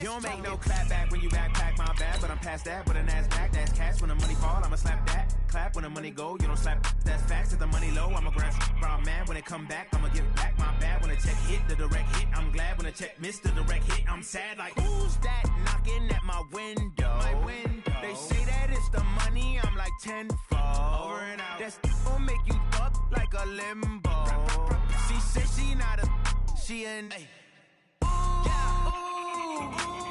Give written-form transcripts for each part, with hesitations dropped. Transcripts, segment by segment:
You don't make no clap back when you backpack my bag, but I'm past that with a NASDAQ. That's cash when the money fall, I'ma slap that. Clap when the money go, you don't slap. That's facts. If the money low, I'ma grab brown man. When it come back, I'ma give back my bad. When the check hit, the direct hit. I'm glad when the check missed the direct hit. I'm sad like, who's that knocking at my window? They say that it's the money, I'm like tenfold. Over and out. That's gon' make you fuck like a limbo. She said she not a, she an.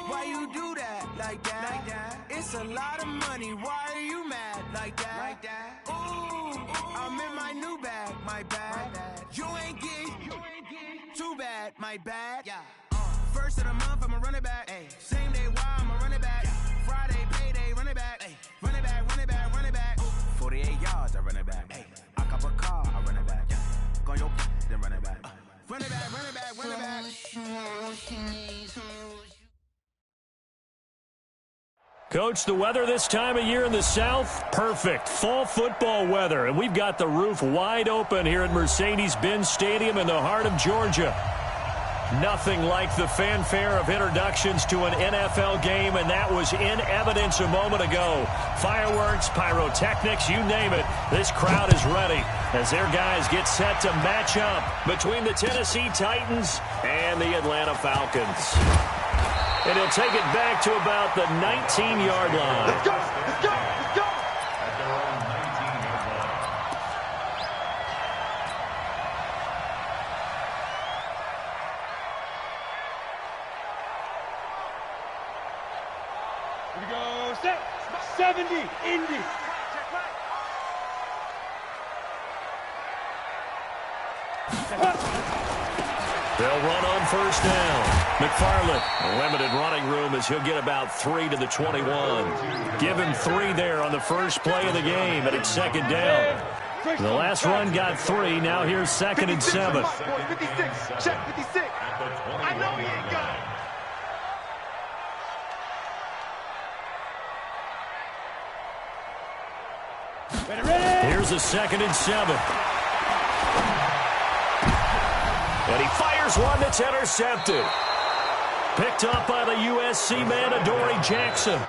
Why you do that like that? It's a lot of money. Why are you mad like that? Ooh, I'm in my new bag, my bad. You ain't get too bad, my bad. First of the month, I'ma run it back. Same day, why I'ma run it back. Friday, payday, run it back. Run it back, run it back, run it back. 48 yards, I run it back. I cop a car, I run it back. Go your then run it back. Run it back, run it back, run it back. Coach, the weather this time of year in the South, perfect. Fall football weather, and we've got the roof wide open here at Mercedes-Benz Stadium in the heart of Georgia. Nothing like the fanfare of introductions to an NFL game, and that was in evidence a moment ago. Fireworks, pyrotechnics, you name it. This crowd is ready as their guys get set to match up between the Tennessee Titans and the Atlanta Falcons. And he'll take it back to about the 19-yard line. Let's go! Let's go! Let's go! At their own 19-yard line. Here we go. Set. 70. Indy. They'll run on first down. McFarland, limited running room as he'll get about 3 to the 21. Give him 3 there on the first play of the game, and it's second down. The last run got 3. Now here's second and 7. 56. Check 56. I know he ain't got it. Ready. Here's a second and 7. And he fires one that's intercepted. Picked up by the USC man, Adoree Jackson.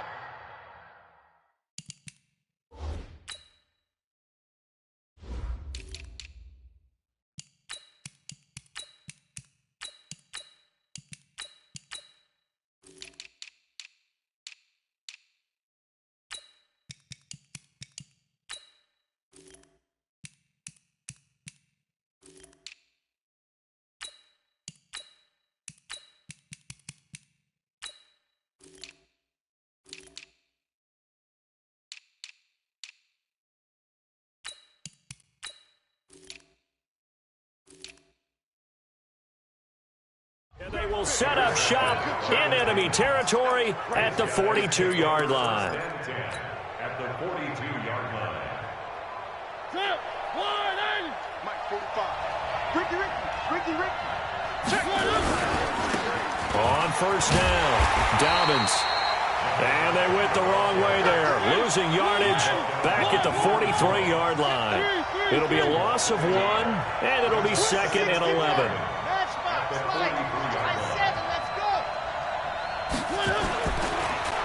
And they will set up shop in enemy territory at the 42-yard line. At the 42-yard line. Snap. 180. Mike 45. Ricky. Check. On first down, Dobbins. And they went the wrong way there. Losing yardage back at the 43-yard line. It'll be a loss of 1, and it'll be second and 11.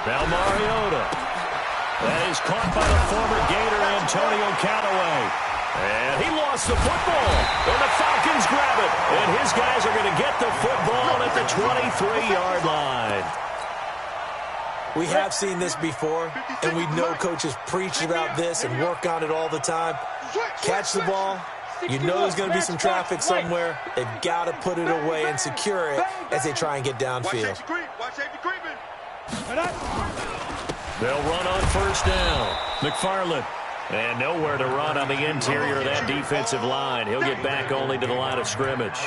Now Mariota. That is caught by the former Gator Antonio Callaway. And he lost the football. And the Falcons grab it. And his guys are going to get the football at the 23-yard line. We have seen this before, and we know coaches preach about this and work on it all the time. Catch the ball. You know there's going to be some traffic somewhere. They've got to put it away and secure it as they try and get downfield. They'll run on first down. McFarland. And nowhere to run on the interior of that defensive line. He'll get back only to the line of scrimmage.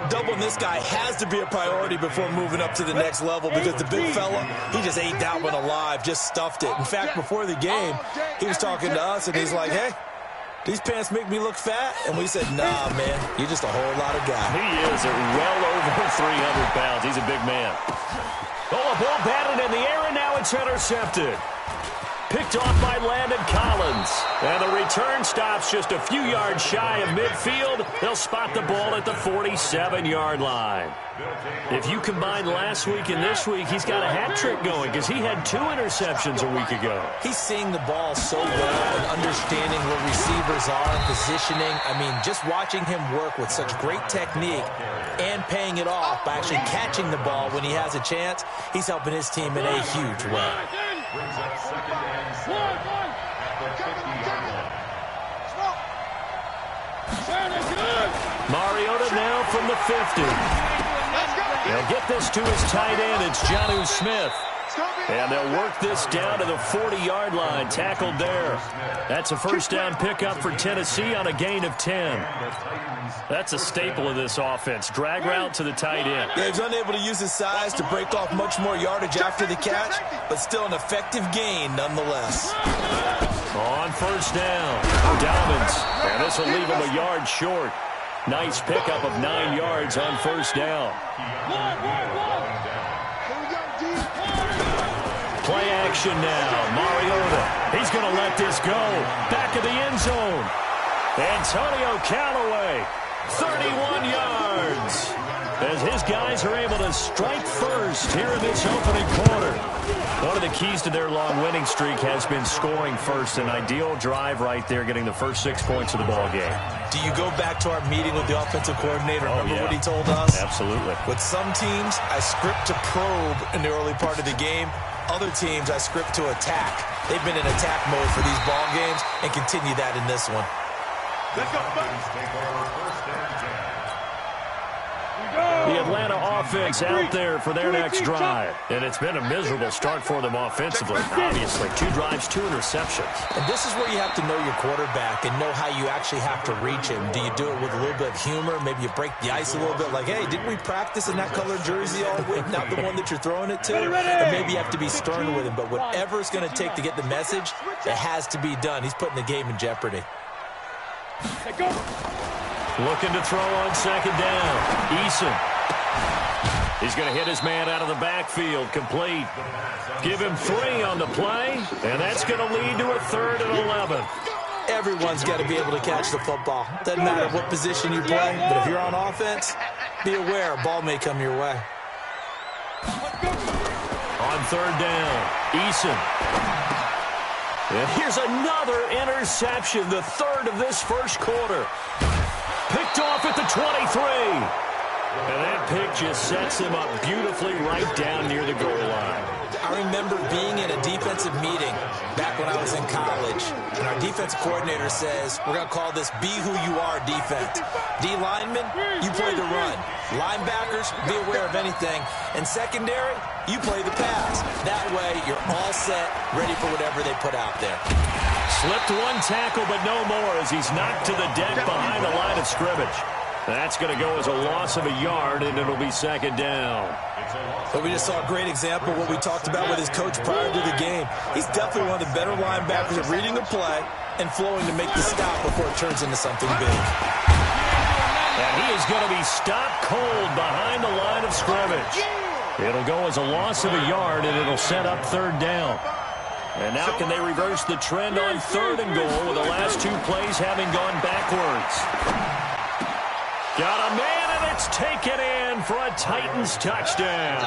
Doubling this guy has to be a priority before moving up to the next level because the big fella, he just ate that one alive, just stuffed it. In fact, before the game, he was talking to us, and he's like, hey, these pants make me look fat? And we said, nah, man, you're just a whole lot of guy. He is well over 300 pounds. He's a big man. Oh, a ball batted in the air, and now it's intercepted. Picked off by Landon Collins. And the return stops just a few yards shy of midfield. They'll spot the ball at the 47-yard line. If you combine last week and this week, he's got a hat trick going because he had 2 interceptions a week ago. He's seeing the ball so well and understanding where receivers are and positioning. I mean, just watching him work with such great technique and paying it off by actually catching the ball when he has a chance, he's helping his team in a huge way. Brings up second and 7 at the 50-yard line. Mariota now from the 50. They'll get this to his tight end. It's Jonnu Smith. And they'll work this down to the 40-yard line. Tackled there. That's a first down pickup for Tennessee on a gain of 10. That's a staple of this offense. Drag route to the tight end. Yeah, he's unable to use his size to break off much more yardage after the catch, but still an effective gain nonetheless. On first down, Dobbins. And this will leave him a yard short. Nice pickup of 9 yards on first down. Play action now. Mariota. He's going to let this go. Back of the end zone. Antonio Callaway. 31 yards. As his guys are able to strike first here in this opening quarter. One of the keys to their long winning streak has been scoring first. An ideal drive right there, getting the first 6 points of the ball game. Do you go back to our meeting with the offensive coordinator? Remember what he told us? Absolutely. With some teams, I script to probe in the early part of the game. Other teams, I script to attack. They've been in attack mode for these ball games and continue that in this one. Let's go. The Atlanta offense out there for their next drive. And it's been a miserable start for them offensively. Obviously, 2 drives, 2 interceptions. And this is where you have to know your quarterback and know how you actually have to reach him. Do you do it with a little bit of humor? Maybe you break the ice a little bit like, hey, didn't we practice in that colored jersey all week? Not the one that you're throwing it to? Or maybe you have to be stern with him. But whatever it's going to take to get the message, it has to be done. He's putting the game in jeopardy. Looking to throw on second down. Eason. He's going to hit his man out of the backfield. Complete. Give him 3 on the play, and that's going to lead to a 3rd and 11. Everyone's got to be able to catch the football. Doesn't matter what position you play, but if you're on offense, be aware a ball may come your way. On 3rd down, Eason. And here's another interception, the 3rd of this first quarter. Picked off at the 23. And that pick just sets him up beautifully right down near the goal line. I remember being in a defensive meeting back when I was in college, and our defensive coordinator says, we're going to call this Be Who You Are defense. D linemen, you play the run. Linebackers, be aware of anything. And secondary, you play the pass. That way, you're all set, ready for whatever they put out there. Slipped 1 tackle, but no more as he's knocked to the deck behind the line of scrimmage. That's going to go as a loss of a yard, and it'll be second down. But we just saw a great example of what we talked about with his coach prior to the game. He's definitely one of the better linebackers at reading a play and flowing to make the stop before it turns into something big. And he is going to be stopped cold behind the line of scrimmage. It'll go as a loss of a yard, and it'll set up 3rd down. And now can they reverse the trend on 3rd and goal with the last 2 plays having gone backwards? Got a man, and it's taken in for a Titans touchdown.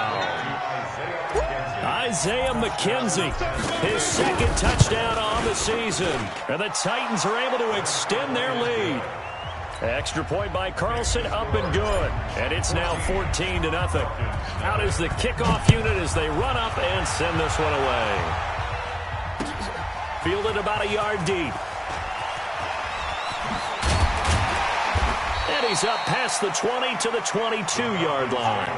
Isaiah McKenzie, his 2nd touchdown on the season. And the Titans are able to extend their lead. Extra point by Carlson, up and good. And it's now 14-0. Out is the kickoff unit as they run up and send this one away. Fielded about a yard deep. And he's up past the 20 to the 22-yard line.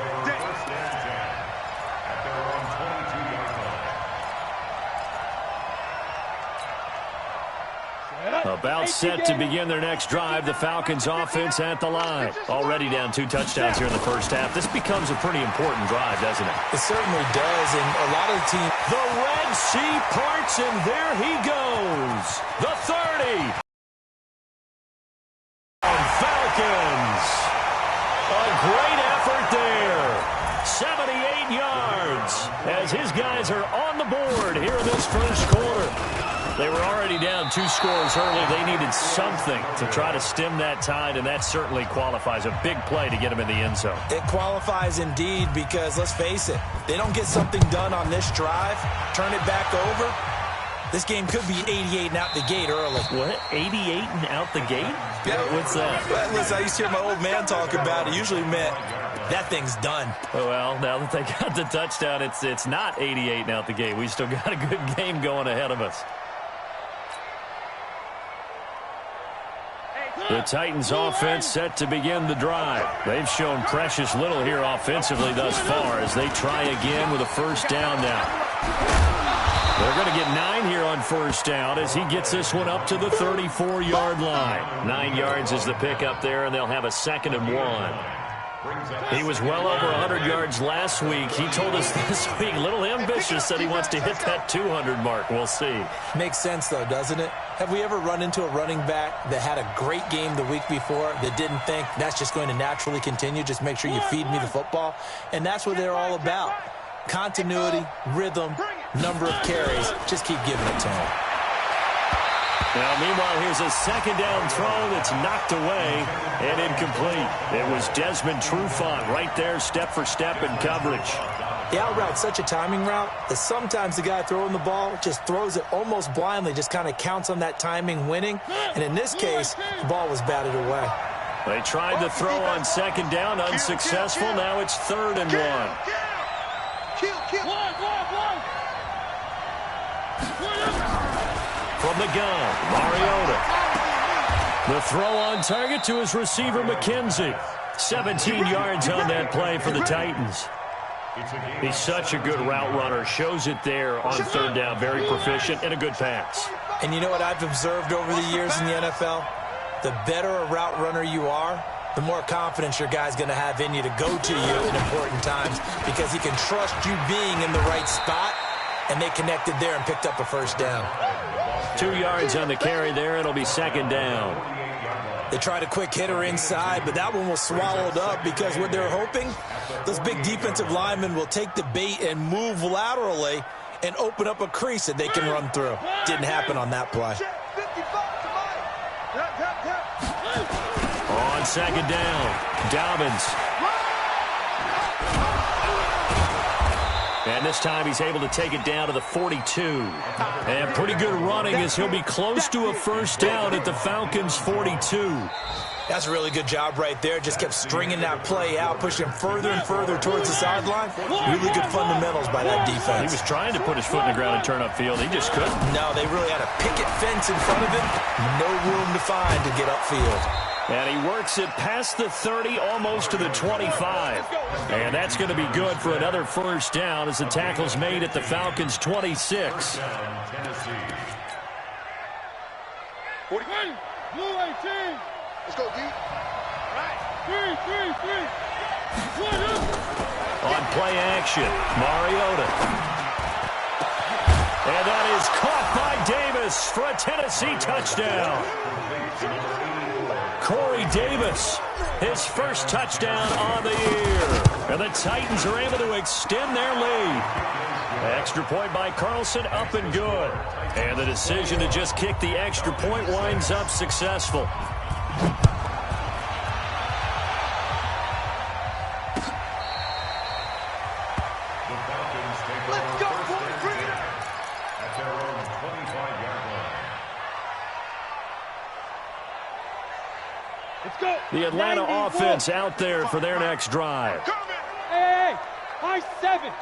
About set to begin their next drive. The Falcons offense at the line. Already down 2 touchdowns here in the first half. This becomes a pretty important drive, doesn't it? It certainly does, and a lot of the team. The Red Sea parts, and there he goes. The 30. Falcons. A great effort there. 78 yards as his guys are on the board here in this first quarter. They were already down 2 scores early. They needed something to try to stem that tide, and that certainly qualifies. A big play to get them in the end zone. It qualifies indeed because, let's face it, they don't get something done on this drive, turn it back over, this game could be 88 and out the gate early. What? 88 and out the gate? Yeah. What's that? Well, listen, I used to hear my old man talk about it. Usually meant that thing's done. Oh, well, now that they got the touchdown, it's not 88 and out the gate. We still got a good game going ahead of us. The Titans offense set to begin the drive. They've shown precious little here offensively thus far as they try again with a first down now. They're going to get 9 here on first down as he gets this one up to the 34-yard line. 9 yards is the pickup there, and they'll have a 2nd and 1. He was well over 100 yards last week. He told us this week, a little ambitious, said he wants to hit that 200 mark. We'll see. Makes sense, though, doesn't it? Have we ever run into a running back that had a great game the week before that didn't think that's just going to naturally continue? Just make sure you feed me the football. And that's what they're all about. Continuity, rhythm, number of carries. Just keep giving it to him. Now, meanwhile, here's a 2nd down throw that's knocked away and incomplete. It was Desmond Trufant right there, step for step in coverage. The out route's such a timing route that sometimes the guy throwing the ball just throws it almost blindly, just kind of counts on that timing winning. And in this case, the ball was batted away. They tried to throw on 2nd down, unsuccessful. Now it's 3rd and 1. From the gun, Mariota. The throw on target to his receiver, McKenzie. 17 yards on that play for the Titans. He's such a good route runner. Shows it there on 3rd down. Very proficient and a good pass. And you know what I've observed over the years in the NFL? The better a route runner you are, the more confidence your guy's going to have in you to go to you in important times because he can trust you being in the right spot, and they connected there and picked up a first down. 2 yards on the carry there. It'll be 2nd down. They tried a quick hitter inside, but that one was swallowed up because what they're hoping, those big defensive linemen will take the bait and move laterally and open up a crease that they can run through. Didn't happen on that play. On 2nd down, Dobbins. And this time he's able to take it down to the 42. And pretty good running as he'll be close to a first down at the Falcons' 42. That's a really good job right there. Just kept stringing that play out, pushing further and further towards the sideline. Really good fundamentals by that defense. He was trying to put his foot in the ground and turn upfield. He just couldn't. No, they really had a picket fence in front of him. No room to find to get upfield. And he works it past the 30, almost to the 25. And that's going to be good for another first down as the tackle's made at the Falcons' 26. 41. Blue 18. Let's go, D. Right. 3. On play action, Mariota. And that is caught by Davis for a Tennessee touchdown. Corey Davis, his first touchdown on the year. And the Titans are able to extend their lead. Extra point by Carlson, up and good. And the decision to just kick the extra point winds up successful. Let's go, boys. Bring it up. At their own 25-yard line. Let's go. The Atlanta offense out there for their next drive. Hey, high 7.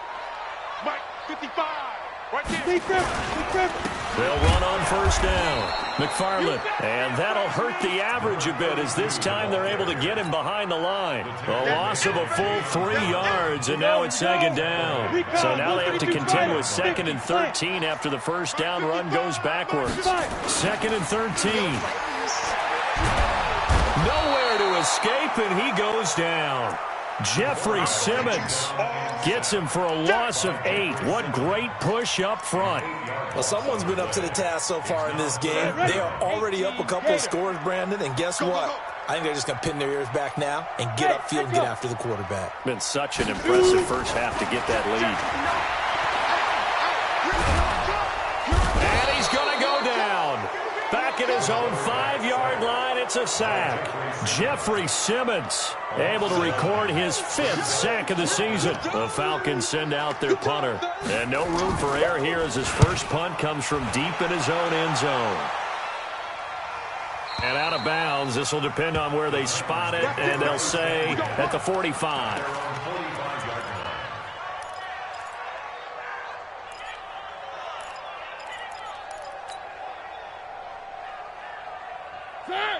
Mike, 55. Right there. They'll run on first down. McFarland, and that'll hurt the average a bit as this time they're able to get him behind the line. A loss of a full 3 yards, and now it's 2nd down. So now they have to contend with 2nd and 13 after the first down run goes backwards. 2nd and 13. Nowhere to escape, and he goes down. Jeffrey Simmons gets him for a loss of 8. What great push up front. Well, someone's been up to the task so far in this game. They are already up a couple of scores, Brandon, and guess what? I think they're just going to pin their ears back now and get upfield and get after the quarterback. Been such an impressive first half to get that lead. And he's going to go down. Back at his own 5-yard line, it's a sack. Jeffrey Simmons able to record his 5th sack of the season. The Falcons send out their punter. And no room for error here as his first punt comes from deep in his own end zone. And out of bounds, this will depend on where they spot it, and they'll say at the 45.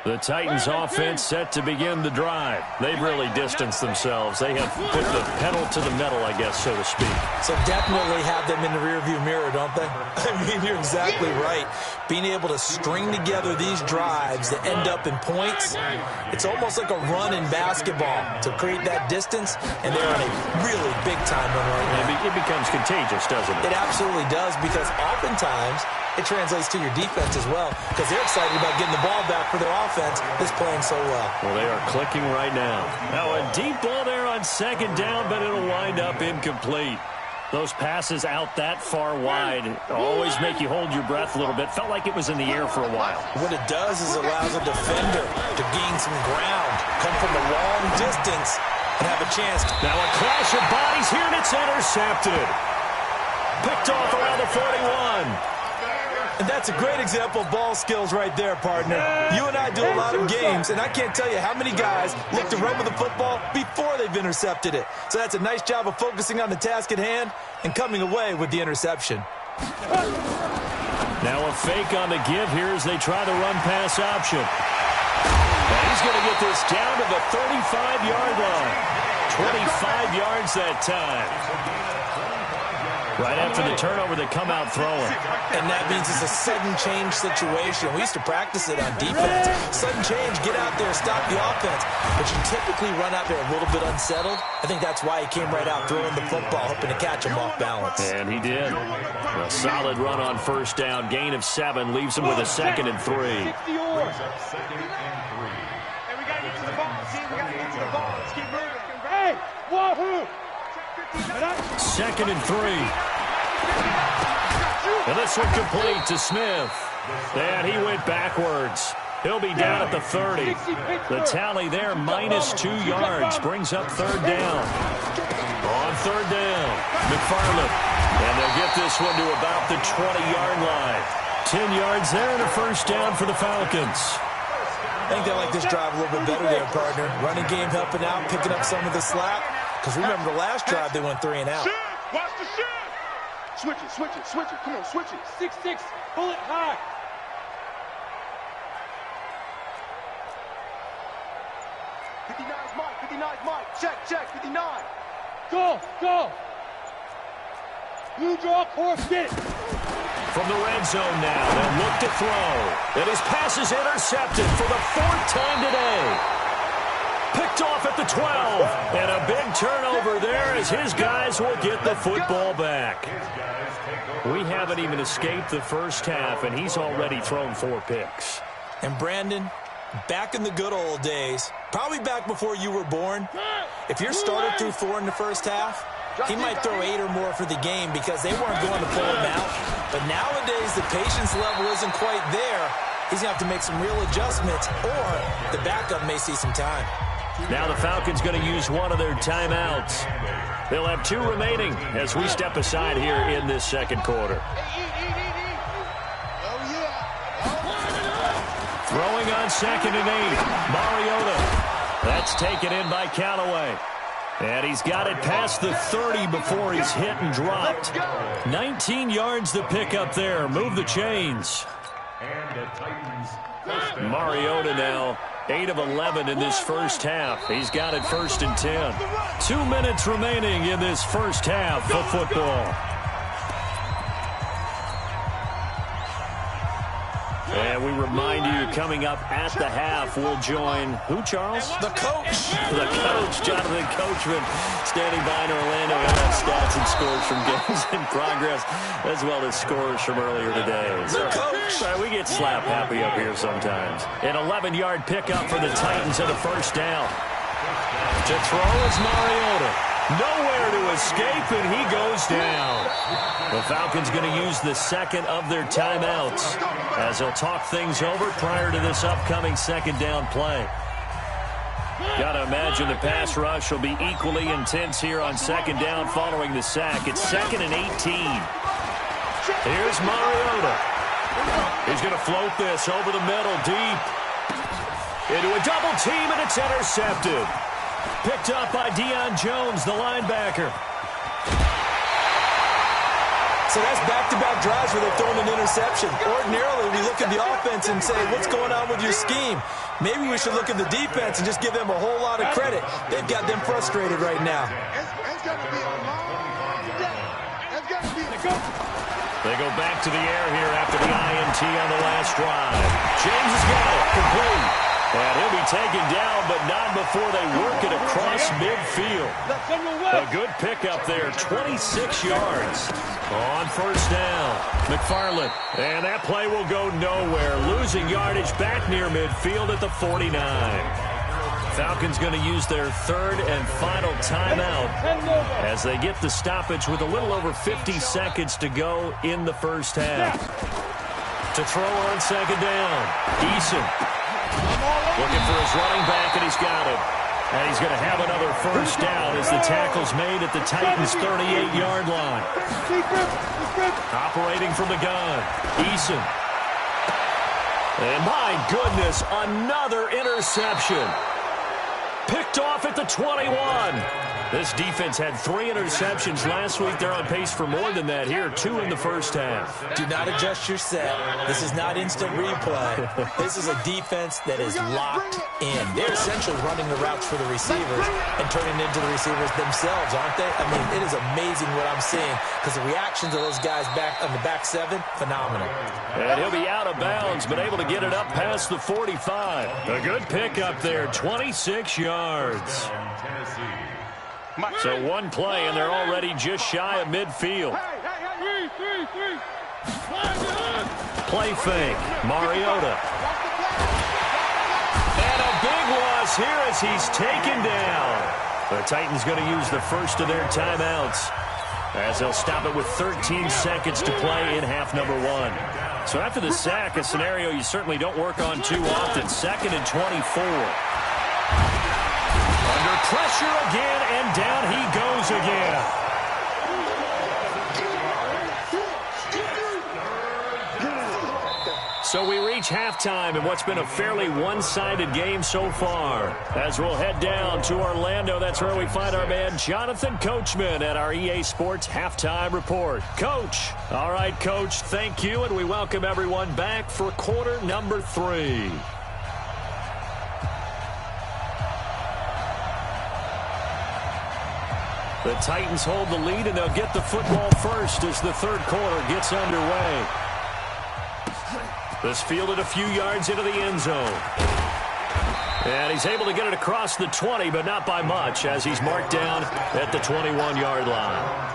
The Titans offense set to begin the drive. They've really distanced themselves. They have put the pedal to the metal, I guess, so to speak. So definitely have them in the rearview mirror, don't they? I mean, you're exactly right. Being able to string together these drives that end up in points, it's almost like a run in basketball to create that distance, and they're on a really big-time run right now. It becomes contagious, doesn't it? It absolutely does, because oftentimes it translates to your defense as well, because they're excited about getting the ball back for their offense that's playing so well. Well, they are clicking right now. Now a deep ball there on second down, but it'll wind up incomplete. Those passes out that far wide always make you hold your breath a little bit. Felt like it was in the air for a while. What it does is allows a defender to gain some ground, come from a long distance, and have a chance. Now a clash of bodies here, and it's intercepted. Picked off around the 41. And that's a great example of ball skills right there, partner. You and I do a lot of games, and I can't tell you how many guys look to run with the football before they've intercepted it. So that's a nice job of focusing on the task at hand and coming away with the interception. Now a fake on the give here as they try the run-pass option. And he's going to get this down to the 35-yard line. 25 yards that time. Right after the turnover, they come out throwing. And that means it's a sudden change situation. We used to practice it on defense. Sudden change, get out there, stop the offense. But you typically run out there a little bit unsettled. I think that's why he came right out throwing the football, hoping to catch him off balance. And he did. A solid run on first down. Gain of 7 leaves him with a 2nd and 3. Hey, we got to get to the ball. See, we got to get to the ball. Let's keep moving. Hey, wahoo! 2nd and 3. And this one complete to Smith. And he went backwards. He'll be down at the 30. The tally there, -2 yards. Brings up 3rd down. On 3rd down, McFarland. And they'll get this one to about the 20-yard line. 10 yards there and a first down for the Falcons. I think they like this drive a little bit better there, partner. Running game helping out, picking up some of the slack. Because remember, the last drive they went 3 and out. Watch the shit! Switch it, switch it, switch it. Come on, switch it. 6-6, pull it high. '59's Mike. Check, 59. Go. Blue draw, course, get it. From the red zone now, they'll look to throw. And his pass is intercepted for the 4th time today. Picked off at the 12. And a big turnover there as his guys will get the football back. We haven't even escaped the first half, and he's already thrown 4 picks. And Brandon, back in the good old days, probably back before you were born, if your starter threw 4 in the first half, he might throw 8 or more for the game because they weren't going to pull him out. But nowadays, the patience level isn't quite there. He's going to have to make some real adjustments, or the backup may see some time. Now the Falcons going to use one of their timeouts. They'll have 2 remaining as we step aside here in this second quarter. Throwing on 2nd and 8. Mariota. That's taken in by Callaway. And he's got it past the 30 before he's hit and dropped. 19 yards to pick up there. Move the chains. Mariota now 8 of 11 in this first half. He's got it 1st and 10. 2 minutes remaining in this first half of football. And we remind you, coming up at the half, we'll join who, Charles? The coach. The coach, Jonathan Coachman, standing by in Orlando. We'll have stats and scores from games in progress as well as scores from earlier today. So, we get slap happy up here sometimes. An 11-yard pickup for the Titans and a first down. To throw is Mariota. Nowhere to escape, and he goes down. The Falcons going to use the second of their timeouts as they'll talk things over prior to this upcoming second down play. Got to imagine the pass rush will be equally intense here on second down following the sack. It's 2nd and 18. Here's Mariota. He's going to float this over the middle, deep. Into a double team, and it's intercepted. Picked up by Deion Jones, the linebacker. So that's back-to-back drives where they're throwing an interception. Ordinarily, we look at the offense and say, what's going on with your scheme? Maybe we should look at the defense and just give them a whole lot of credit. They've got them frustrated right now. It's going to be a long day. It's going to be a go. They go back to the air here after the INT on the last drive. James has got it, complete. And he'll be taken down, but not before they work it across midfield. A good pickup there, 26 yards on first down. McFarland, and that play will go nowhere. Losing yardage back near midfield at the 49. Falcons going to use their third and final timeout as they get the stoppage with a little over 50 seconds to go in the first half. To throw on second down, Eason. Looking for his running back, and he's got it. And he's going to have another first down as the tackle's made at the Titans' 38-yard line. Operating from the gun, Eason. And my goodness, another interception. Picked off at the 21. This defense had 3 interceptions last week. They're on pace for more than that here, 2 in the first half. Do not adjust your set. This is not instant replay. This is a defense that is locked in. They're essentially running the routes for the receivers and turning into the receivers themselves, aren't they? I mean, it is amazing what I'm seeing because the reactions of those guys back on the back 7, phenomenal. And he'll be out of bounds, but able to get it up past the 45. A good pickup there, 26 yards. So one play, and they're already just shy of midfield. Play fake, Mariota. And a big loss here as he's taken down. The Titans going to use the first of their timeouts as they'll stop it with 13 seconds to play in half number 1. So after the sack, a scenario you certainly don't work on too often. 2nd and 24. Under pressure again, and down he goes again. So we reach halftime in what's been a fairly one-sided game so far. As we'll head down to Orlando, that's where we find our man Jonathan Coachman at our EA Sports Halftime Report. Coach. All right, Coach, thank you, and we welcome everyone back for quarter number 3. The Titans hold the lead, and they'll get the football first as the third quarter gets underway. This fielded a few yards into the end zone. And he's able to get it across the 20, but not by much, as he's marked down at the 21-yard line.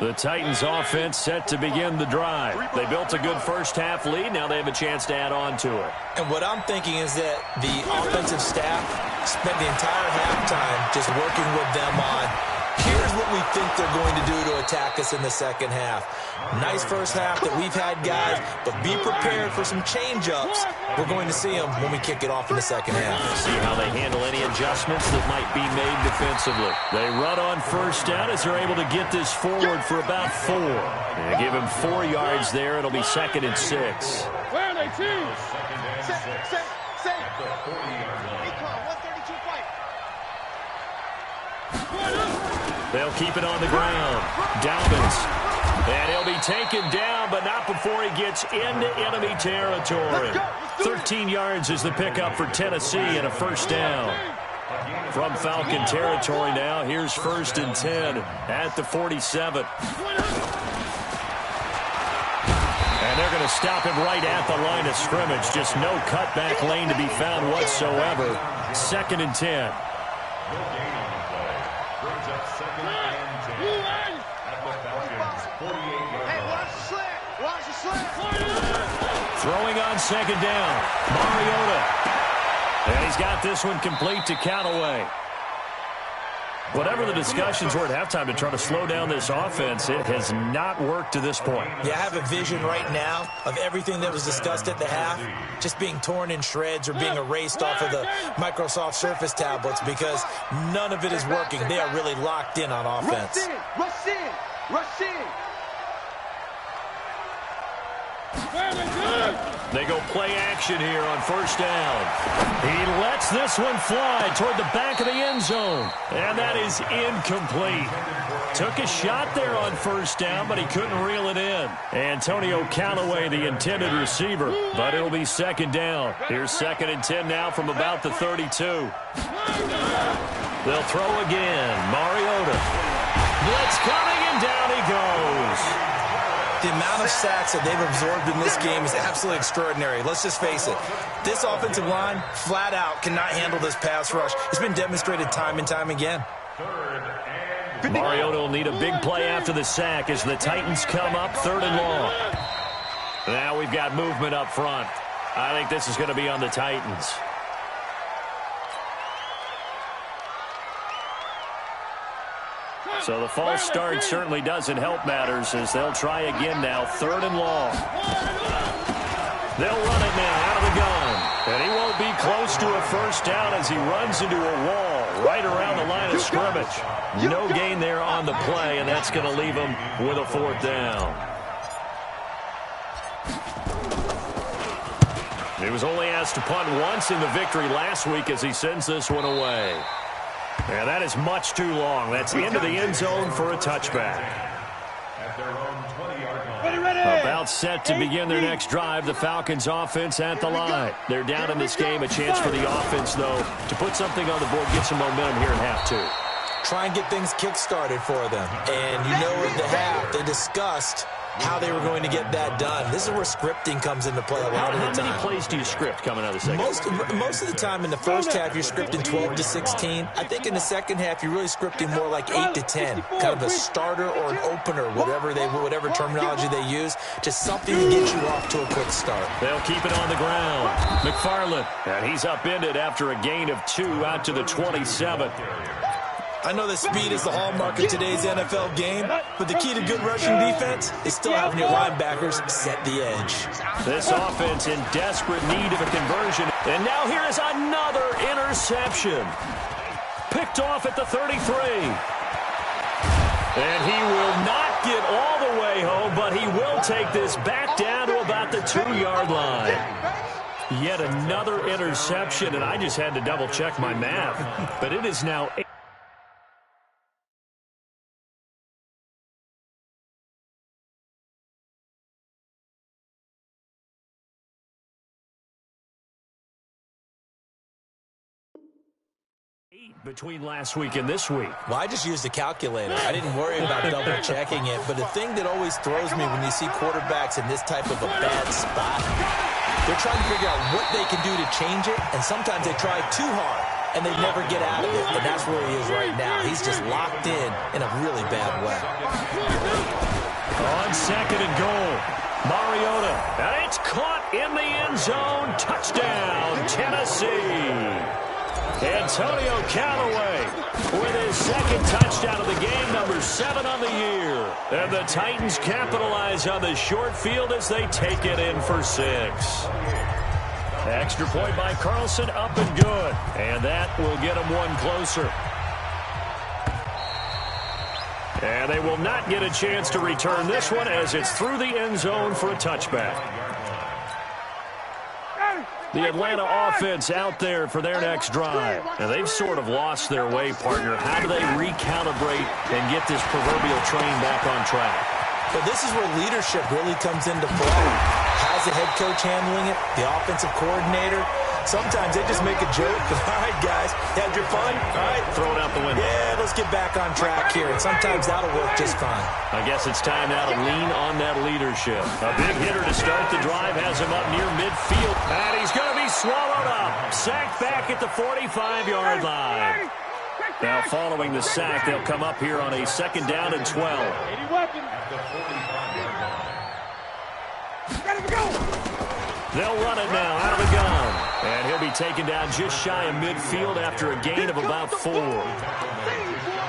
The Titans offense set to begin the drive. They built a good first half lead. Now they have a chance to add on to it. And what I'm thinking is that the offensive staff spent the entire halftime just working with them on, here's what we think they're going to do to attack us in the second half. Nice first half that we've had, guys, but be prepared for some change-ups. We're going to see them when we kick it off in the second half. See how they handle any adjustments that might be made defensively. They run on first down as they're able to get this forward for about 4. They give him 4 yards there. It'll be 2nd and 6. Where are they, two? Say. They'll keep it on the ground. Dobbins. And he'll be taken down, but not before he gets into enemy territory. 13 yards is the pickup for Tennessee and a first down. From Falcon territory now, here's 1st and 10 at the 47. And And they're going to stop him right at the line of scrimmage. Just no cutback lane to be found whatsoever. 2nd and 10. No gain on the play. Brings up 2nd and 10. At the Falcons, 48-yard line. Watch the slant. Watch the slant. Throwing on 2nd down. Mariota. And he's got this one complete to Callaway. Whatever the discussions were at halftime to try to slow down this offense, it has not worked to this point. Yeah, I have a vision right now of everything that was discussed at the half just being torn in shreds or being erased off of the Microsoft Surface tablets because none of it is working. They are really locked in on offense. Rush in. Rush in. Rush in. They go play action here on 1st down. He lets this one fly toward the back of the end zone. And that is incomplete. Took a shot there on 1st down, but he couldn't reel it in. Antonio Callaway, the intended receiver, but it'll be 2nd down. Here's 2nd and 10 now from about the 32. They'll throw again. Mariota. Blitz coming, and down he goes. The amount of sacks that they've absorbed in this game is absolutely extraordinary. Let's just face it. This offensive line, flat out, cannot handle this pass rush. It's been demonstrated time and time again. Mariota will need a big play after the sack as the Titans come up 3rd and long. Now we've got movement up front. I think this is going to be on the Titans. So the false start certainly doesn't help matters as they'll try again now. 3rd and long. They'll run it now out of the gun. And he won't be close to a 1st down as he runs into a wall right around the line of scrimmage. No gain there on the play, and that's going to leave him with a 4th down. He was only asked to punt once in the victory last week as he sends this one away. And that is much too long. That's into the end zone for a touchback. At their own 20-yard line. About set to begin their next drive. The Falcons offense at the line. They're down in this game. A chance for the offense, though, to put something on the board, get some momentum here in half 2. Try and get things kick-started for them. And you know at the half, they discussed how they were going to get that done. This is where scripting comes into play a lot of the time. How many plays do you script coming out of the second? Most of the time in the first half, you're scripting 12 to 16. I think in the second half, you're really scripting more like 8 to 10. Kind of a starter or an opener, whatever terminology they use. Just something to get you off to a quick start. They'll keep it on the ground. McFarland, and he's upended after a gain of 2 out to the 27. I know that speed is the hallmark of today's NFL game, but the key to good rushing defense is still having your linebackers set the edge. This offense in desperate need of a conversion. And now here is another interception. Picked off at the 33. And he will not get all the way home, but he will take this back down to about the 2-yard line. Yet another interception, and I just had to double-check my math. But it is now 8. Between last week and this week. Well, I just used a calculator. I didn't worry about double-checking it. But the thing that always throws me when you see quarterbacks in this type of a bad spot, they're trying to figure out what they can do to change it, and sometimes they try too hard, and they never get out of it. And that's where he is right now. He's just locked in a really bad way. On 2nd and goal, Mariota, and it's caught in the end zone. Touchdown, Tennessee. Antonio Callaway with his 2nd touchdown of the game, number 7 on the year. And the Titans capitalize on the short field as they take it in for 6. Extra point by Carlson, up and good. And that will get them one closer. And they will not get a chance to return this one as it's through the end zone for a touchback. The Atlanta offense out there for their next drive. And they've sort of lost their way, partner. How do they recalibrate and get this proverbial train back on track? But this is where leadership really comes into play. How's the head coach handling it? The offensive coordinator? Sometimes they just make a joke. All right, guys, had your fun? All right. Throw it out the window. Yeah, let's get back on track here. And sometimes that'll work just fine. I guess it's time now to lean on that leadership. A big hitter to start the drive has him up near midfield. And he's going to be swallowed up. Sacked back at the 45-yard line. Now following the sack, they'll come up here on a 2nd down and 12. They'll run it now out of the gun. And he'll be taken down just shy of midfield after a gain of about 4.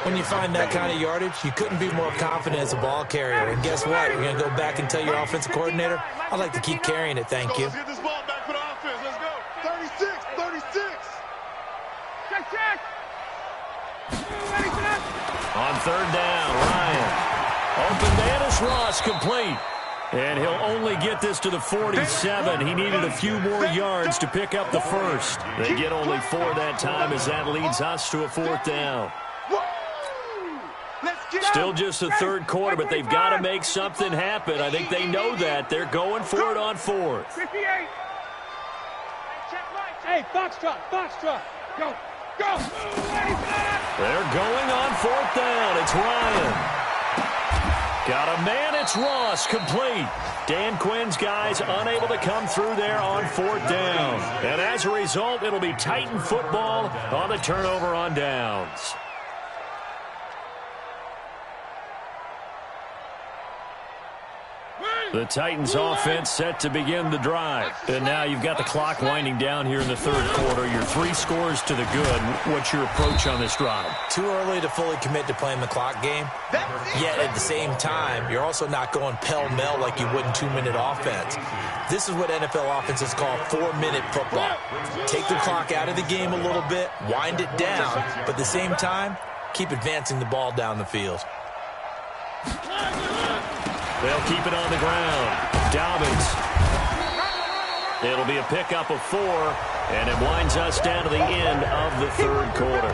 When you find that kind of yardage, you couldn't be more confident as a ball carrier. And guess what? You're going to go back and tell your offensive coordinator, I'd like to keep carrying it, thank you. Let's get this ball back for the offense. Let's go. 36. Check. On 3rd down, Ryan. Open man is Ross, complete. And he'll only get this to the 47. He needed a few more yards to pick up the first. They get only 4 that time as that leads us to a 4th down. Still just the 3rd quarter, but they've got to make something happen. I think they know that. They're going for it on 4th. 58. Hey, Foxtrot. Go. They're going on 4th down. It's Ryan. Got a man, it's Ross, complete. Dan Quinn's guys unable to come through there on 4th down. And as a result, it'll be Titan football on the turnover on downs. The Titans offense set to begin the drive. And now you've got the clock winding down here in the 3rd quarter. You're 3 scores to the good. What's your approach on this drive? Too early to fully commit to playing the clock game. Yet at the same time, you're also not going pell-mell like you would in 2-minute offense. This is what NFL offenses call 4-minute football. Take the clock out of the game a little bit, wind it down, but at the same time, keep advancing the ball down the field. They'll keep it on the ground. Dobbins. It'll be a pickup of 4, and it winds us down to the end of the 3rd quarter.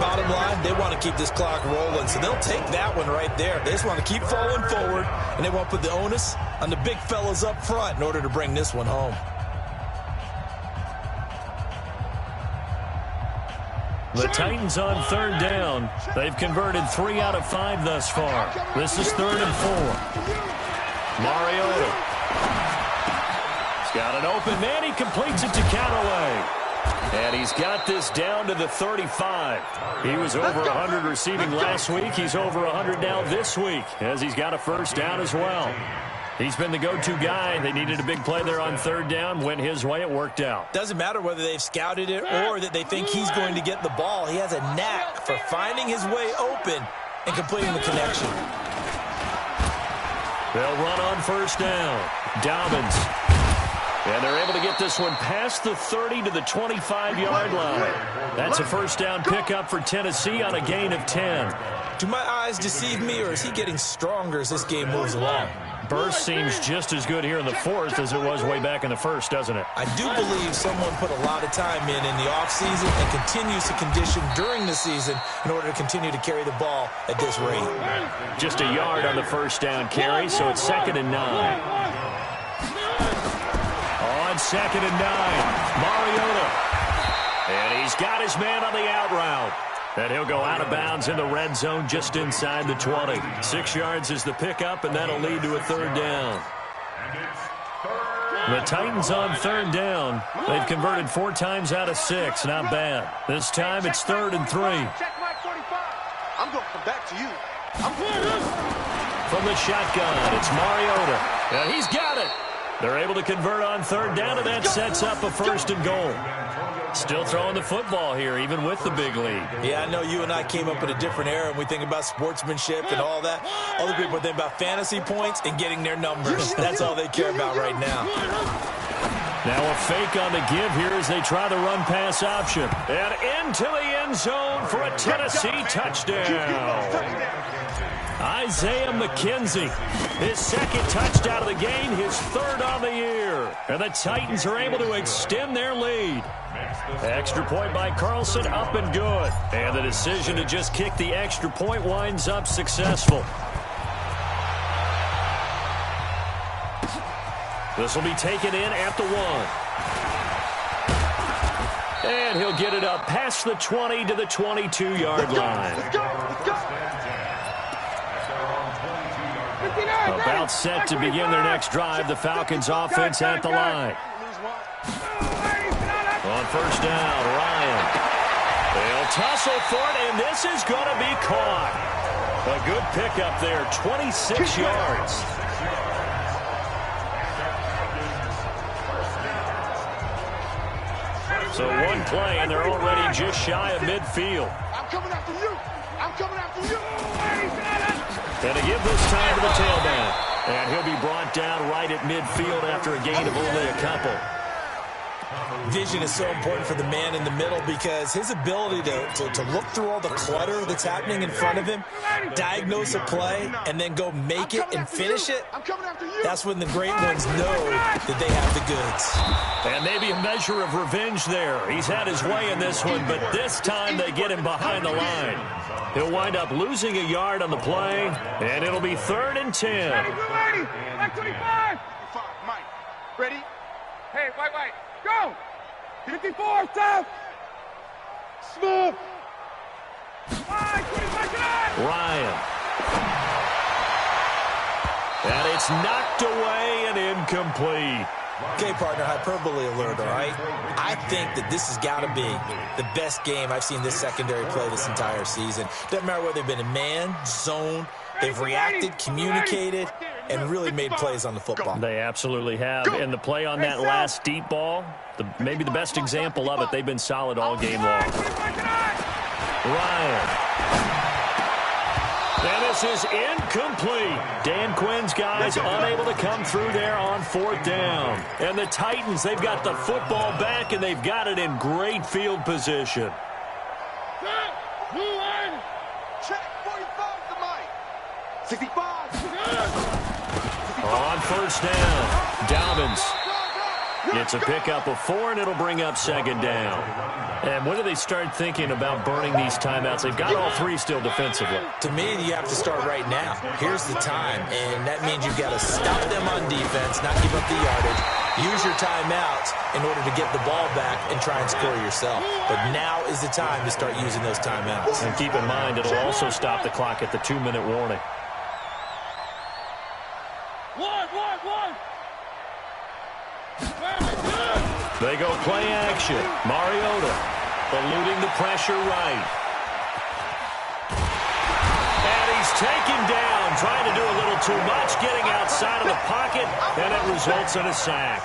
Bottom line, they want to keep this clock rolling, so they'll take that one right there. They just want to keep falling forward, and they want to put the onus on the big fellas up front in order to bring this one home. The Titans on 3rd down. They've converted 3 out of 5 thus far. This is 3rd and 4. Mariota. He's got an open man. He completes it to Callaway. And he's got this down to the 35. He was over 100 receiving last week. He's over 100 now this week as he's got a 1st down as well. He's been the go-to guy. They needed a big play there on 3rd down. Went his way. It worked out. Doesn't matter whether they've scouted it or that they think he's going to get the ball. He has a knack for finding his way open and completing the connection. They'll run on 1st down. Dobbins. And they're able to get this one past the 30 to the 25-yard line. That's a 1st down pickup for Tennessee on a gain of 10. Do my eyes deceive me, or is he getting stronger as this game moves along? Burst seems just as good here in the 4th as it was way back in the 1st, doesn't it? I do believe someone put a lot of time in the offseason and continues to condition during the season in order to continue to carry the ball at this rate. Just a yard on the 1st down carry, so it's 2nd and 9. On 2nd and 9, Mariota. And he's got his man on the out route. And he'll go out of bounds in the red zone just inside the 20. 6 yards is the pickup, and that'll lead to a 3rd down. The Titans on 3rd down. They've converted 4 times out of 6. Not bad. This time it's 3rd and 3. I'm going to come back to you. From the shotgun, it's Mariota. And he's got it. They're able to convert on 3rd down, and that sets up a 1st and goal. Still throwing the football here, even with the big lead. Yeah, I know you and I came up in a different era, and we think about sportsmanship and all that. Other people think about fantasy points and getting their numbers. That's all they care about right now. Now a fake on the give here as they try the run-pass option. And into the end zone for a Tennessee touchdown. Isaiah McKenzie, his 2nd touchdown of the game, his 3rd on the year. And the Titans are able to extend their lead. Extra point by Carlson, up and good. And the decision to just kick the extra point winds up successful. This will be taken in at the 1. And he'll get it up past the 20 to the 22-yard line. Let's go. Let's go. About set to begin their next drive. The Falcons offense at the line. On first down, Ryan. They'll tussle for it, and this is going to be caught. A good pickup there, 26 yards. So one play, and they're already just shy of midfield. I'm coming after you. I'm coming after you. And to give this time to the tailback. And he'll be brought down right at midfield after a gain of only a couple. Vision is so important for the man in the middle because his ability to look through all the clutter that's happening in front of him, diagnose a play, and then go make it and finish it, that's when the great ones know that they have the goods. And maybe a measure of revenge there. He's had his way in this one, but this time they get him behind the line. He'll wind up losing a yard on the play, and it'll be 3rd and 10. Ready, back 25. Mike, ready? Hey, white, go! 54, stop! Smooth! 25, Ryan. And it's knocked away and incomplete. Okay, partner, hyperbole alert, all right? I think that this has got to be the best game I've seen this secondary play this entire season. Doesn't matter whether they've been in man, zone, they've reacted, communicated, and really made plays on the football. They absolutely have. And the play on that last deep ball, maybe the best example of it, they've been solid all game long. Ryan. And this is incomplete. Dan Quinn's guys unable to come through there on 4th down. And the Titans, they've got the football back, and they've got it in great field position. Check 45 to Mike. 65. On first down, Dobbins. It's a pickup of 4, and it'll bring up 2nd down. And when do they start thinking about burning these timeouts? They've got all 3 still defensively. To me, you have to start right now. Here's the time, and that means you've got to stop them on defense, not give up the yardage, use your timeouts in order to get the ball back and try and score yourself. But now is the time to start using those timeouts. And keep in mind, it'll also stop the clock at the 2-minute warning. They go play action. Mariota eluding the pressure right. And he's taken down, trying to do a little too much, getting outside of the pocket, and it results in a sack.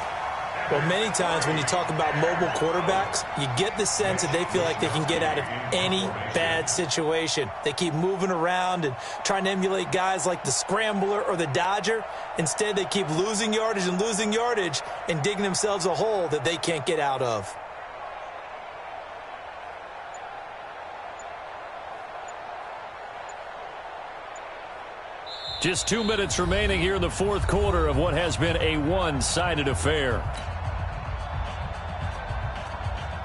Well, many times when you talk about mobile quarterbacks, you get the sense that they feel like they can get out of any bad situation. They keep moving around and trying to emulate guys like the Scrambler or the Dodger. Instead, they keep losing yardage and digging themselves a hole that they can't get out of. Just 2 minutes remaining here in the 4th quarter of what has been a one-sided affair.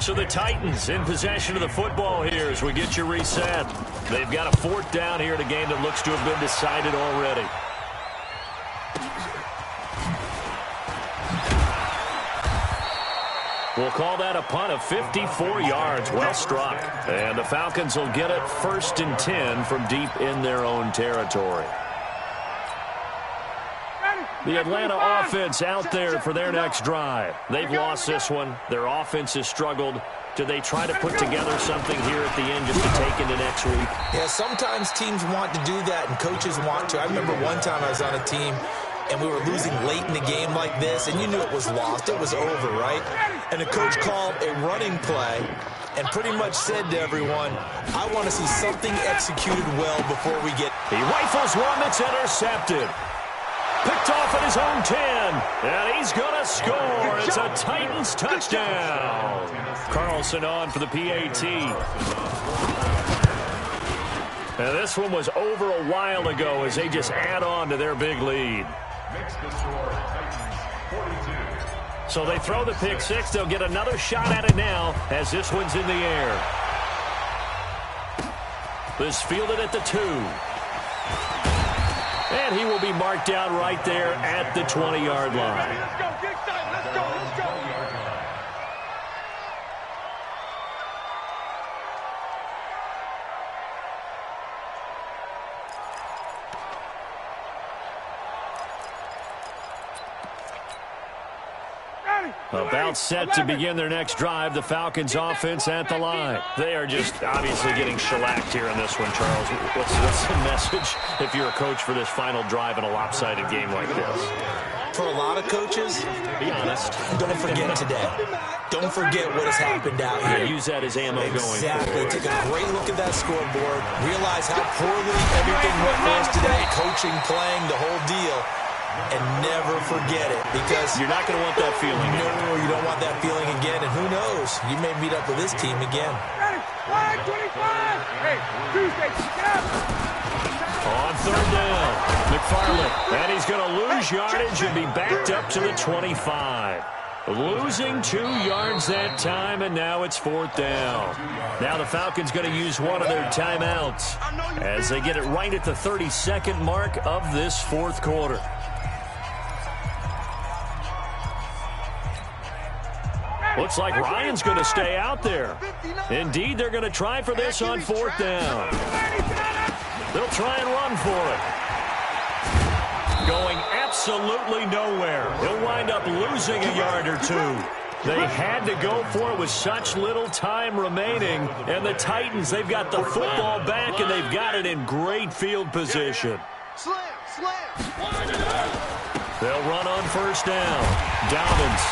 So the Titans in possession of the football here as we get you reset. They've got a 4th down here in a game that looks to have been decided already. We'll call that a punt of 54 yards. Well struck. And the Falcons will get it 1st and 10 from deep in their own territory. The Atlanta offense out there for their next drive. They've lost this one. Their offense has struggled. Do they try to put together something here at the end just to take into next week? Yeah, sometimes teams want to do that and coaches want to. I remember one time I was on a team and we were losing late in the game like this, and you knew it was lost. It was over, right? And the coach called a running play and pretty much said to everyone, I want to see something executed well before we get... He rifles one that's intercepted. Picked off at his own 10, and he's going to score. It's a Titans touchdown. Carlson on for the PAT. Now this one was over a while ago as they just add on to their big lead. So they throw the pick six. They'll get another shot at it now as this one's in the air. This fielded at the 2. And he will be marked down right there at the 20-yard line. Let's go, get excited. Let's go. About set to begin their next drive, the Falcons offense at the line. They are just obviously getting shellacked here in this one, Charles. What's the message if you're a coach for this final drive in a lopsided game like this? For a lot of coaches, be honest, don't forget today. Don't forget what has happened out here. Use that as ammo going forward. Take a great look at that scoreboard. Realize how poorly everything went for us today. Coaching, playing, the whole deal. And never forget it, because you're not going to want that feeling again. No, you don't want that feeling again. And who knows? You may meet up with this team again. Ready? 25. Hey, Tuesday, get up. On third down, McFarland. And he's going to lose yardage and be backed up to the 25. Losing 2 yards that time, and now it's fourth down. Now the Falcons going to use one of their timeouts as they get it right at the 32nd mark of this fourth quarter. Looks like Ryan's going to stay out there. Indeed, they're going to try for this on fourth down. They'll try and run for it. Going absolutely nowhere. He'll wind up losing a yard or two. They had to go for it with such little time remaining. And the Titans, they've got the football back, and they've got it in great field position. Slam. They'll run on first down. Dobbins.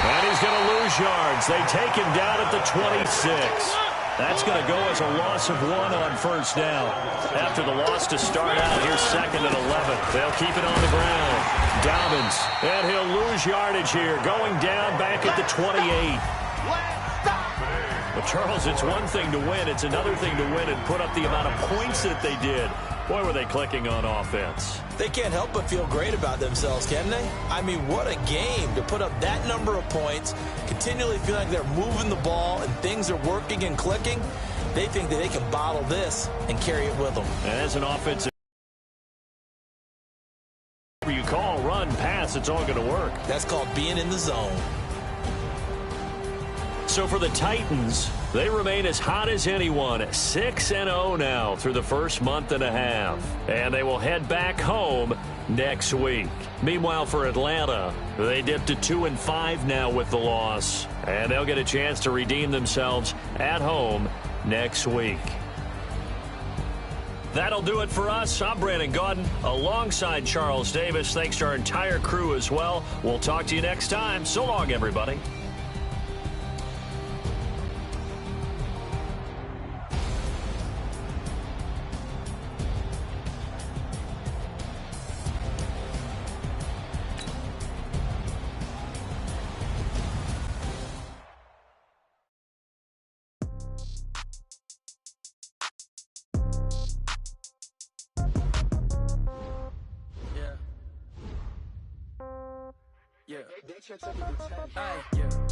And he's going to lose yards. They take him down at the 26. That's going to go as a loss of 1 on first down. After the loss to start out, here's 2nd and 11. They'll keep it on the ground. Dobbins. And he'll lose yardage here. Going down back at the 28. Well, Charles, it's one thing to win. It's another thing to win and put up the amount of points that they did. Boy, were they clicking on offense. They can't help but feel great about themselves, can they? I mean, what a game to put up that number of points, continually feeling like they're moving the ball and things are working and clicking. They think that they can bottle this and carry it with them. As an offensive, whatever you call, run, pass, it's all going to work. That's called being in the zone. So for the Titans, they remain as hot as anyone, 6-0 now through the first month and a half. And they will head back home next week. Meanwhile, for Atlanta, they dipped to 2-5 now with the loss. And they'll get a chance to redeem themselves at home next week. That'll do it for us. I'm Brandon Gaudin alongside Charles Davis. Thanks to our entire crew as well. We'll talk to you next time. So long, everybody.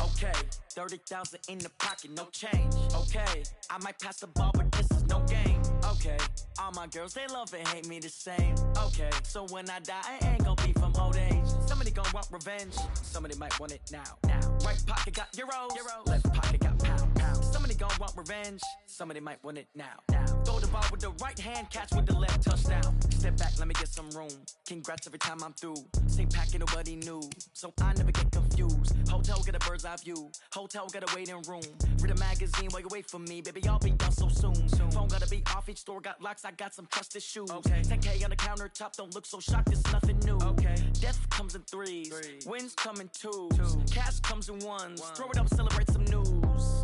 Okay, 30,000 in the pocket, no change. Okay, I might pass the ball, but this is no game. Okay, all my girls, they love and hate me the same. Okay, so when I die, I ain't gonna be from old age. Somebody gonna want revenge, somebody might want it now. Right pocket got euros, left pocket got pound. Somebody gonna want revenge, somebody might want it now. Throw the ball with the right hand, catch with the left, touchdown. Step back, let me get some room. Congrats every time I'm through. Same packet, nobody knew, so I never get confused. Hotel get a bird's eye view. Hotel got a waiting room. Read a magazine while you wait for me. Baby, I'll be done so soon. Phone gotta be off. Each store got locks. I got some trusted shoes. 10K on the countertop. Don't look so shocked. It's nothing new. Death comes in threes. Wins come in twos. Cash comes in ones. Throw it up, celebrate some news.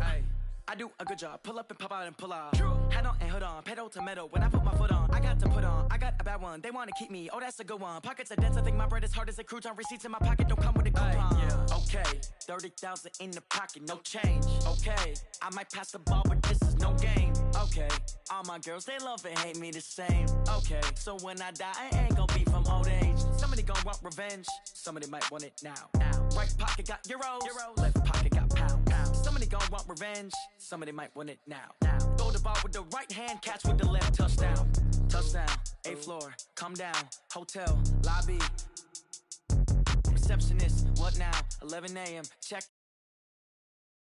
I do a good job. Pull up and pop out and pull out. Hat on and hood on. Pedal to metal. When I put my foot on, I got to put on. I got a bad one. They want to keep me. Oh, that's a good one. Pockets are dense. I think my bread is hard as a crouton. Receipts in my pocket don't come with a coupon. Okay, 30,000 in the pocket, no change. Okay, I might pass the ball, but this is no game. Okay, all my girls, they love and hate me the same. Okay, so when I die, I ain't gonna be from old age. Somebody gonna want revenge. Somebody might want it now. Right pocket got euros. Left pocket got pound. Somebody gonna want revenge. Somebody might want it now. Throw the ball with the right hand, catch with the left, touchdown. Touchdown, 8th floor, come down. Hotel, lobby. Receptionist, what now? 11 a.m., check.